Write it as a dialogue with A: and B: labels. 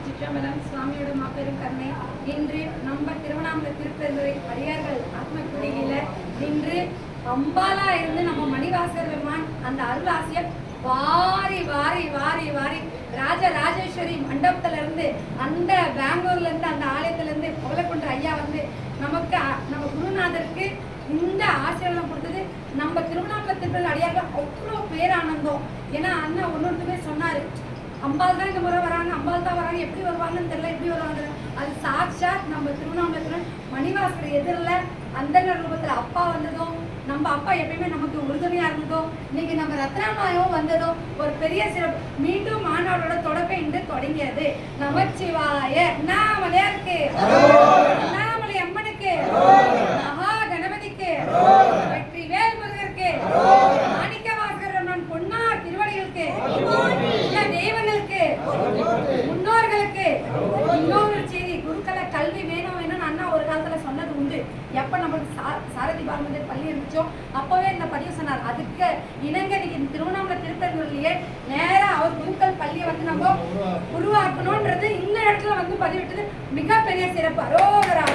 A: திருச்சிற்றம்பலம். சுவாமியோட மாபெரும் கருணை இன்று நம்ம திருவண்ணாமலை திருப்பெருந்துறை அடியார்கள் ஆத்மக்குடியில இன்று அம்பாலா இருந்து நம்ம மணிவாசகர் பெருமான் அந்த அருள் ஆசியம் வாரி வாரி வாரி வாரி ராஜராஜேஸ்வரி மண்டபத்துல இருந்து அந்த பெங்களூர்ல இருந்து அந்த ஆலயத்துல இருந்து புகழக்கொண்ட ஐயா வந்து நமக்கு நம்ம குருநாதருக்கு இந்த ஆசீர்வாதம் கொடுத்தது. நம்ம திருவண்ணாமலை திருப்பதி அடியார்கள் அவ்வளோ பேரானந்தம். ஏன்னா அண்ணன் ஒன்னொருத்துமே சொன்னாரு, அம்பாள் தான் இந்த முறை வராங்க, அம்பாள் தான் வராங்க, எப்படி வருவாங்கன்னு தெரியல, எப்படி வருவாங்க. அது சாட்சாத் நம்ம திருவண்ணாமலை மணிவாசகர் எதிரில் அந்த ரூபத்தில் அப்பா வந்ததும், நம்ம அப்பா எப்பயுமே நமக்கு உறுதுணையா இருந்ததும், இன்னைக்கு நம்ம ரத்னாமாயமும் வந்ததும் ஒரு பெரிய சிறப்பு. மீண்டும் மாநாடோட தொடக்கம் இன்று தொடங்கியது. நமச்சிவாய அண்ணாமலையாருக்கு, அண்ணாமலை அம்மனுக்கு, மகா கணபதிக்கு, வெற்றிவேல் முருகருக்கு, மாணிக்கவாசகர் பொன்னார் திருவடிகளுக்கு, தேவனுக்கு, முன்னோர்களுக்கு. இன்னொரு செய்தி, குருக்களை கல்வி வேணும் வேணும்னு அண்ணா ஒரு காலத்துல சொன்னது உண்டு. எப்ப நம்மளுக்கு சாரதி பாரம்பரிய பள்ளி இருந்துச்சோ அப்பவே இந்த பதிவு சொன்னார். அதுக்கு இணங்க இன்னைக்கு திருவண்ணாமலை திருப்பதியிலேயே நேரா அவர் குருக்கள் பள்ளியை வந்து நம்ம உருவாக்கணும்ன்றது இந்த இடத்துல வந்து பதிவிட்டது மிகப்பெரிய சிறப்பு. அரோகரா.